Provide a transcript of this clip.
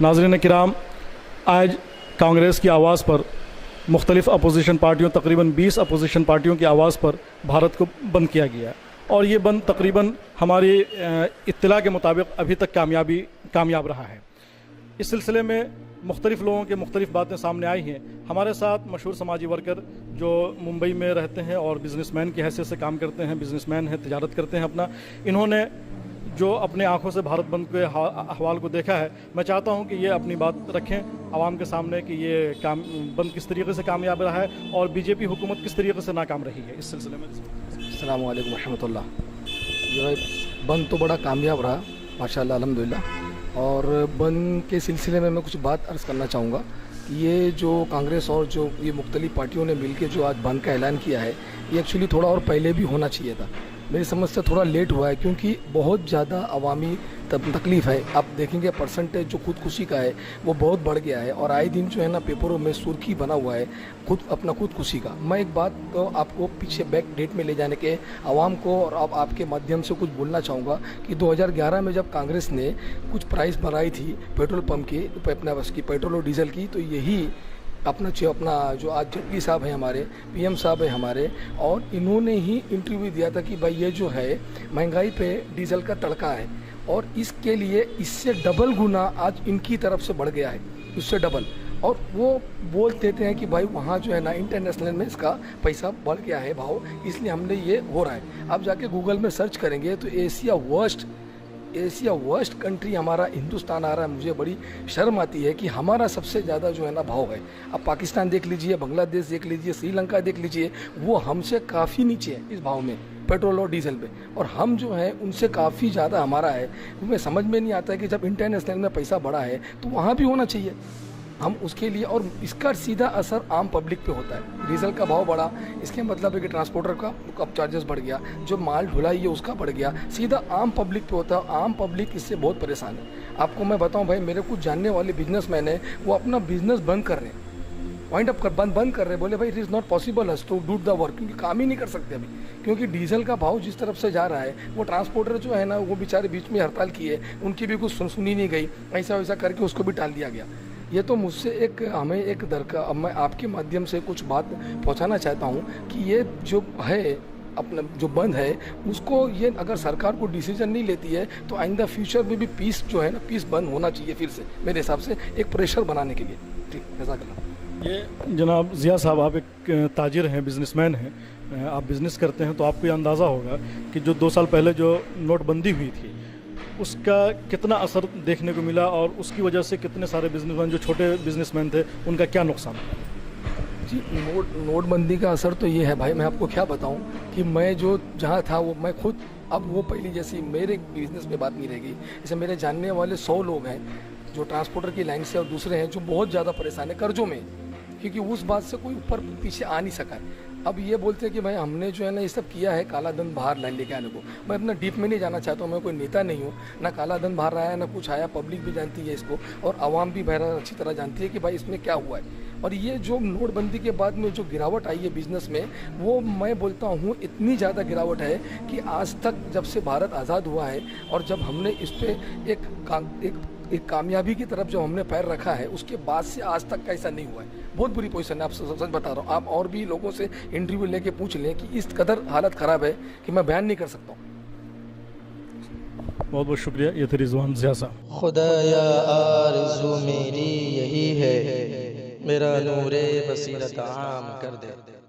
नाज़रीन किराम, आज कांग्रेस की आवाज़ पर मुख्तलिफ़ अपोजिशन पार्टियों, तकरीबन 20 अपोजिशन पार्टियों की आवाज़ पर भारत को बंद किया गया है और ये बंद तकरीबन हमारी इत्तला के मुताबिक अभी तक कामयाब रहा है। इस सिलसिले में मुख्तलिफ़ लोगों के मुख्तलिफ़ बातें सामने आई हैं। हमारे साथ मशहूर समाजी वर्कर जो मुंबई में रहते हैं और बिज़नेसमैन की हैसियत से काम करते हैं, बिज़नेसमैन हैं, तिजारत करते हैं अपना, इन्होंने जो अपने आंखों से भारत बंद के अहवाल को देखा है, मैं चाहता हूं कि ये अपनी बात रखें आवाम के सामने कि ये बंद किस तरीके से कामयाब रहा है और बीजेपी हुकूमत किस तरीके से नाकाम रही है। इस सिलसिले में अस्सलाम वालेकुम रहमतुल्लाह। जो है बंद तो बड़ा कामयाब रहा माशाल्लाह अल्हम्दुलिल्लाह। और बंद के सिलसिले में मैं कुछ बात अर्ज़ करना चाहूँगा कि ये जो कांग्रेस और जो ये मुख्तलिफ़ पार्टियों ने मिलकर जो आज बंद का ऐलान किया है, ये एक्चुअली थोड़ा और पहले भी होना चाहिए था। मेरी समझ से थोड़ा लेट हुआ है क्योंकि बहुत ज़्यादा अवामी तकलीफ़ है। आप देखेंगे परसेंटेज जो खुदकुशी का है वो बहुत बढ़ गया है और आए दिन जो है ना पेपरों में सुर्खी बना हुआ है खुदकुशी का। मैं एक बात तो आपको पीछे बैक डेट में ले जाने के आवाम को और अब आपके माध्यम से कुछ बोलना चाहूँगा कि 2011 में जब कांग्रेस ने कुछ प्राइस बढ़ाई थी पेट्रोल पंप की, अपना बस की पेट्रोल और डीजल की, तो यही अपना जो आज जेटली साहब हैं हमारे, पीएम साहब हैं हमारे, और इन्होंने ही इंटरव्यू दिया था कि भाई ये जो है महंगाई पे डीजल का तड़का है और इसके लिए इससे डबल गुना आज इनकी तरफ से बढ़ गया है, उससे डबल। और वो बोल देते हैं कि भाई वहाँ जो है ना इंटरनेशनल में इसका पैसा बढ़ गया है भाव, इसलिए हमने ये हो रहा है। आप जाके गूगल में सर्च करेंगे तो एशिया वर्स्ट कंट्री हमारा हिंदुस्तान आ रहा है। मुझे बड़ी शर्म आती है कि हमारा सबसे ज़्यादा जो है ना भाव है। अब पाकिस्तान देख लीजिए, बांग्लादेश देख लीजिए, श्रीलंका देख लीजिए, वो हमसे काफ़ी नीचे है इस भाव में पेट्रोल और डीजल पे, और हम जो है उनसे काफ़ी ज़्यादा हमारा है। हमें समझ में नहीं आता है कि जब इंटरनेशनल में पैसा बढ़ा है तो वहाँ भी होना चाहिए हम उसके लिए, और इसका सीधा असर आम पब्लिक पे होता है। डीजल का भाव बढ़ा, इसके मतलब है कि ट्रांसपोर्टर का चार्जेस बढ़ गया, जो माल ढुलाई है उसका बढ़ गया, सीधा आम पब्लिक पे होता है। आम पब्लिक इससे बहुत परेशान है। आपको मैं बताऊं भाई, मेरे कुछ जानने वाले बिजनेसमैन हैं, वो अपना बिजनेस बंद कर रहे हैं, वाइंड अप बंद कर रहे हैं। बोले भाई it is not possible us to do the work, क्योंकि काम ही नहीं कर सकते अभी, क्योंकि डीजल का भाव जिस तरफ से जा रहा है। वो ट्रांसपोर्टर जो है ना, वो बेचारे बीच में हड़ताल किए, उनकी भी कुछ सुनी नहीं गई, ऐसा वैसा करके उसको भी टाल दिया गया। ये तो मुझसे हमें एक दरकार, मैं आपके माध्यम से कुछ बात पहुंचाना चाहता हूं कि ये जो है अपना जो बंद है उसको, ये अगर सरकार को डिसीजन नहीं लेती है तो आइंदा फ्यूचर में भी पीस जो है ना, पीस बंद होना चाहिए फिर से, मेरे हिसाब से एक प्रेशर बनाने के लिए। ठीक, जज़ाकल्लाह। ये जनाब ज़िया साहब, आप एक ताजिर हैं, बिजनेसमैन हैं, आप बिज़नेस करते हैं, तो आपको ये अंदाज़ा होगा कि जो 2 साल पहले जो नोटबंदी हुई थी उसका कितना असर देखने को मिला और उसकी वजह से कितने सारे बिजनेसमैन जो छोटे बिजनेसमैन थे उनका क्या नुकसान हुआ। जी, नोटबंदी का असर तो ये है भाई, मैं आपको क्या बताऊं कि मैं जो जहां था वो मैं खुद, अब वो पहले जैसी मेरे बिजनेस में बात नहीं रहेगी। जैसे मेरे जानने वाले 100 लोग हैं जो ट्रांसपोर्टर की लाइन से, और दूसरे हैं जो बहुत ज़्यादा परेशान है कर्जों में, क्योंकि उस बात से कोई ऊपर पीछे आ नहीं सका है। अब ये बोलते हैं कि भाई हमने जो है ना ये सब किया है काला धन बाहर लाइन लेके आने को। मैं अपना डीप में नहीं जाना चाहता हूँ, मैं कोई नेता नहीं हूँ, ना काला धन बाहर आया ना कुछ आया, पब्लिक भी जानती है इसको और आवाम भी बहरा अच्छी तरह जानती है कि भाई इसमें क्या हुआ है। और ये जो नोटबंदी के बाद में जो गिरावट आई है बिजनेस में, वो मैं बोलता हूँ इतनी ज़्यादा गिरावट है कि आज तक जब से भारत आज़ाद हुआ है और जब हमने इस पर एक कामयाबी की तरफ जो हमने पैर रखा है, उसके बाद से आज तक का ऐसा नहीं हुआ है। बहुत बुरी पोजीशन है, आप सच बता रहा हूँ। आप और भी लोगों से इंटरव्यू लेके पूछ लें कि इस कदर हालत ख़राब है कि मैं बयान नहीं कर सकता हूँ। बहुत बहुत शुक्रिया। ये थे रिजवान ज़िया साहब। खुदाया आरज़ू मेरी यही है, मेरा नूरे बसीरत आम कर दे।